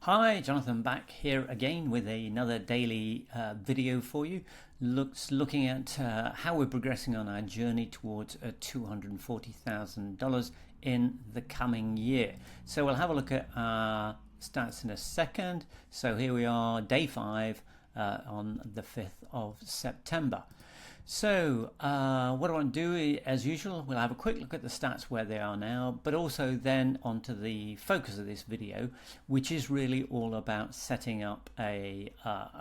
Hi, Jonathan back here again with another daily video for you. Looking at how we're progressing on our journey towards $240,000 in the coming year. So we'll have a look at our stats in a second. So here we are, day 5 on the 5th of September. So what I want to do, as usual, we'll have a quick look at the stats where they are now, but also then onto the focus of this video, which is really all about setting up a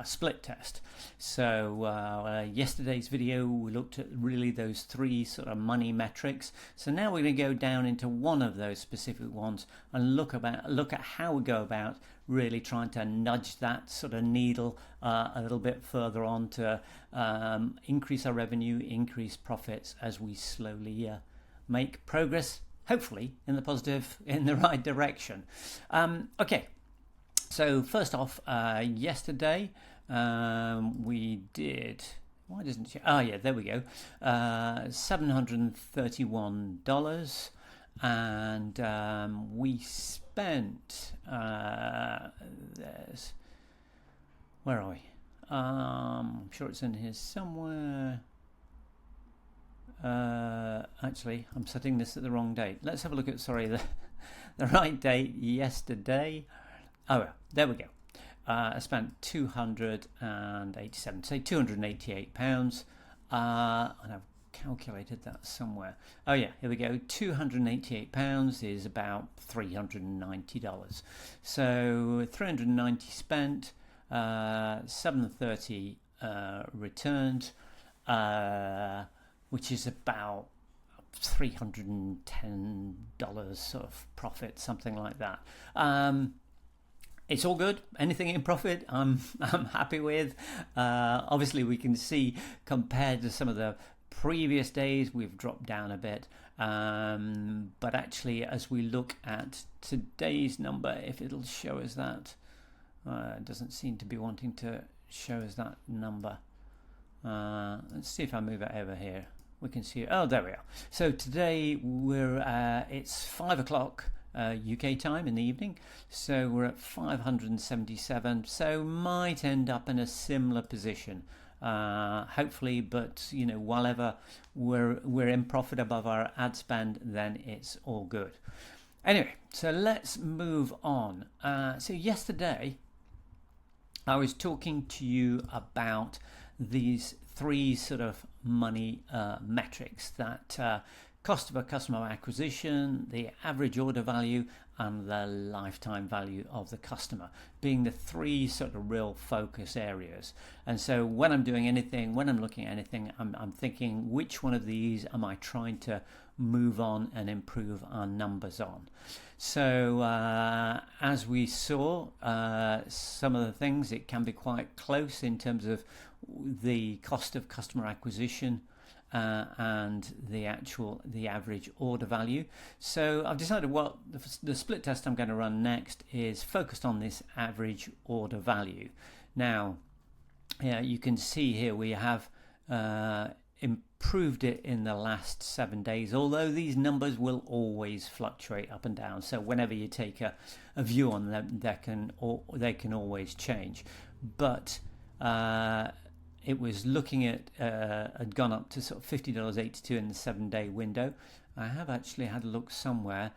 split test. So yesterday's video, we looked at really those 3 sort of money metrics. So now we're going to go down into one of those specific ones and look at how we go about really trying to nudge that sort of needle a little bit further on to increase our revenue, increase profits as we slowly make progress, hopefully in the right direction. Okay, so first off, yesterday we did. Why doesn't she? Oh yeah, there we go. $731, and we spent. Where are we? I'm sure it's in here somewhere. Actually, I'm setting this at the wrong date. Let's have a look at the right date. Yesterday. Oh, there we go. I spent 287, say £288, and I've calculated that somewhere. Oh yeah, here we go. £288 is about $390. So 390 spent, 730 returned, which is about $310 sort of profit, something like that. It's all good. Anything in profit, I'm happy with. Obviously, we can see compared to some of the previous days, we've dropped down a bit. But actually, as we look at today's number, if it'll show us that, it doesn't seem to be wanting to show us that number. Let's see if I move it over here. We can see. Oh, there we are. So today it's 5 o'clock. UK time in the evening, so we're at 577, so might end up in a similar position, hopefully, but while we're in profit above our ad spend, then it's all good. Anyway, so let's move on. So yesterday I was talking to you about these 3 sort of money metrics, that cost of a customer acquisition, the average order value, and the lifetime value of the customer, being the 3 sort of real focus areas. And so when I'm doing anything, when I'm looking at anything, I'm thinking, which one of these am I trying to move on and improve our numbers on? So as we saw, some of the things, it can be quite close in terms of the cost of customer acquisition and the average order value. So I've decided the split test I'm going to run next is focused on this average order value. Now, you can see here we have improved it in the last 7 days, although these numbers will always fluctuate up and down. So whenever you take a view on them, they can always change. But it was looking at had gone up to sort of $50.82 in the 7-day window. I have actually had a look somewhere.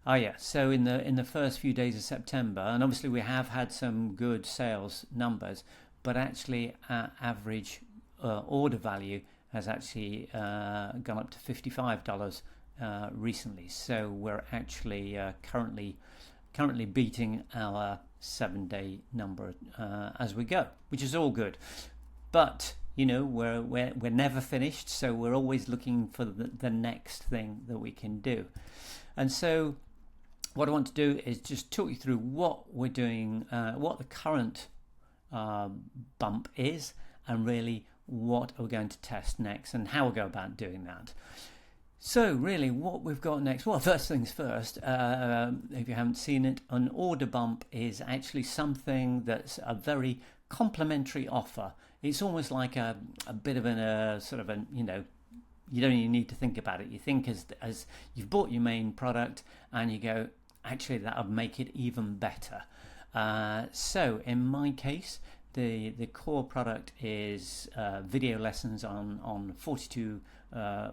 Oh yeah, so in the first few days of September, and obviously we have had some good sales numbers, but actually our average order value has actually gone up to $55 recently. So we're actually currently beating our 7-day number as we go, which is all good. But we're never finished, so we're always looking for the next thing that we can do. And so what I want to do is just talk you through what we're doing, what the current bump is, and really what we're going to test next and how we'll go about doing that. So really what we've got next, well, first things first, if you haven't seen it, an order bump is actually something that's a very complementary offer. It's almost like a bit of you don't even need to think about it. You think as you've bought your main product and you go, actually that would make it even better. So in my case, the core product is video lessons on 42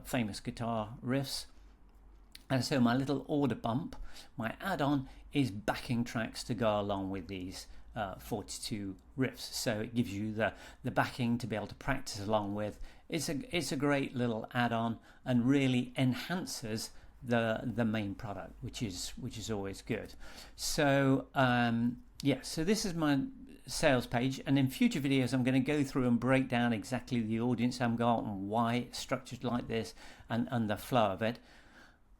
famous guitar riffs. And so my little order bump, my add-on, is backing tracks to go along with these 42 riffs. So it gives you the backing to be able to practice along with. It's a great little add-on and really enhances the main product, which is always good. So so this is my sales page, and in future videos I'm going to go through and break down exactly the audience I've got and why it's structured like this and the flow of it.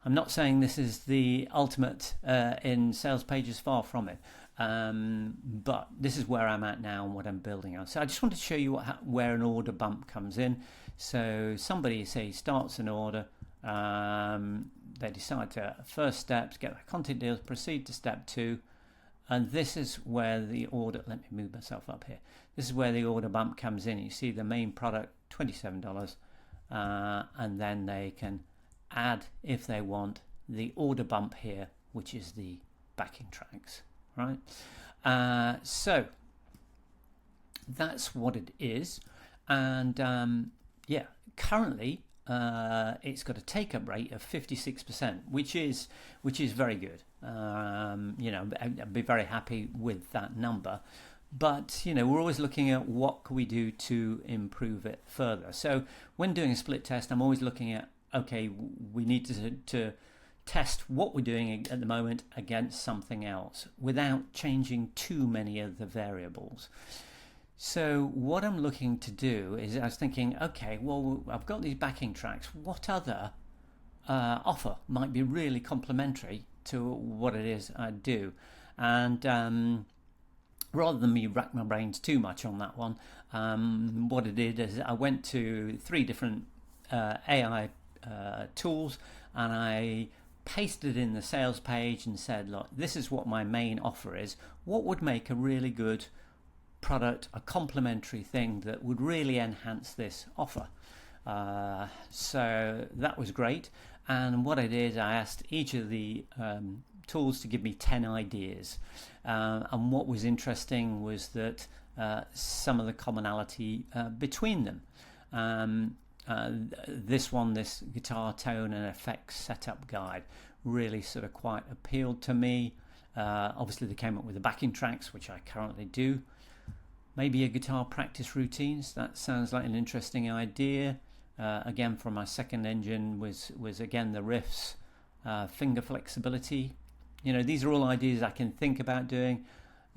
I'm not saying this is the ultimate in sales pages, far from it, but this is where I'm at now and what I'm building on. So I just want to show you where an order bump comes in. So somebody, say, starts an order, they decide to, first steps, get their content deals, proceed to step 2, and this is where the order, let me move myself up here, this is where the order bump comes in. You see the main product, $27, and then they can add, if they want, the order bump here, which is the backing tracks, right? So that's what it is, and currently it's got a take-up rate of 56%, which is very good. I'd be very happy with that number. But we're always looking at what can we do to improve it further. So when doing a split test, I'm always looking at, okay, we need to test what we're doing at the moment against something else without changing too many of the variables. So what I'm looking to do is, I was thinking, okay, well, I've got these backing tracks. What other offer might be really complementary to what it is I do? And rather than me rack my brains too much on that one, what I did is I went to 3 different AI tools, and I pasted in the sales page and said, look, this is what my main offer is. What would make a really good product, a complementary thing that would really enhance this offer? So that was great. And what I did, I asked each of the tools to give me 10 ideas. And what was interesting was that some of the commonality between them. This guitar tone and effects setup guide really sort of quite appealed to me. Obviously they came up with the backing tracks, which I currently do. Maybe a guitar practice routines, that sounds like an interesting idea. Again, from my second engine was again the riffs, finger flexibility. These are all ideas I can think about doing.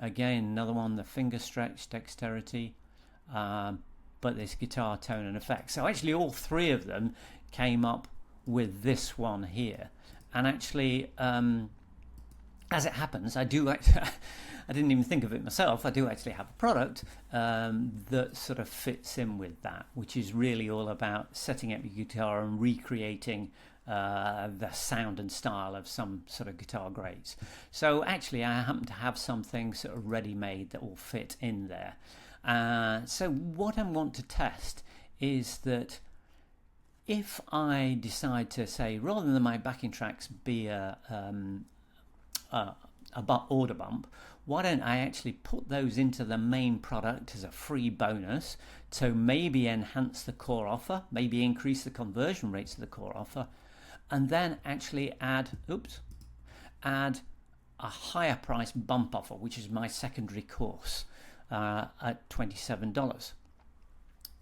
Again, another one, the finger stretch, dexterity. But this guitar tone and effect. So actually all 3 of them came up with this one here. And actually, as it happens, I didn't even think of it myself, I do actually have a product that sort of fits in with that, which is really all about setting up your guitar and recreating the sound and style of some sort of guitar greats. So actually I happen to have something sort of ready-made that will fit in there. So what I want to test is that if I decide to say, rather than my backing tracks be a order bump, why don't I actually put those into the main product as a free bonus to maybe enhance the core offer, maybe increase the conversion rates of the core offer, and then actually add a higher price bump offer, which is my secondary course, at $27.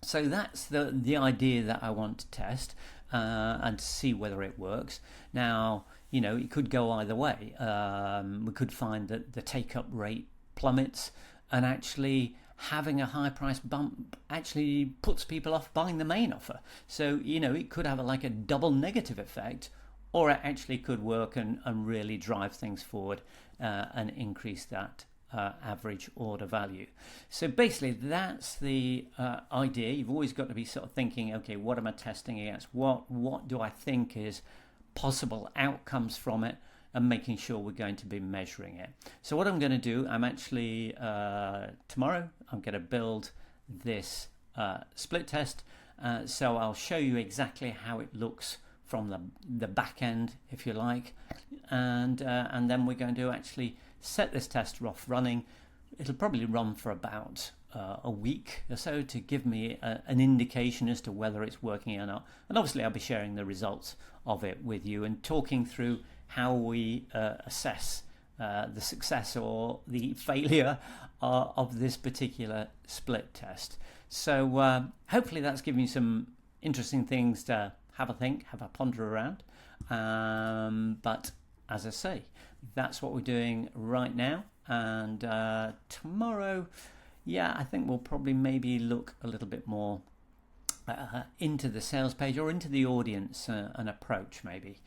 So that's the idea that I want to test and to see whether it works. Now, it could go either way. We could find that the take-up rate plummets, and actually having a high price bump actually puts people off buying the main offer. So, it could have a double negative effect, or it actually could work and really drive things forward and increase that average order value. So basically that's the idea. You've always got to be sort of thinking, okay, what am I testing against? What do I think is possible outcomes from it, and making sure we're going to be measuring it. So what I'm going to do, I'm actually tomorrow I'm going to build this split test, so I'll show you exactly how it looks from the back end, if you like, and then we're going to actually set this test off running. It'll probably run for about a week or so to give me an indication as to whether it's working or not. And obviously I'll be sharing the results of it with you and talking through how we assess the success or the failure of this particular split test. So hopefully that's given you some interesting things to have a think, have a ponder around. But as I say, that's what we're doing right now. And tomorrow, I think we'll probably maybe look a little bit more into the sales page or into the audience and approach maybe.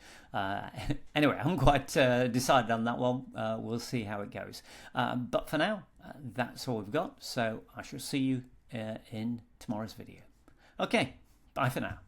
Anyway, I'm quite decided on that one. We'll see how it goes. But for now, that's all we've got. So I shall see you in tomorrow's video. Okay, bye for now.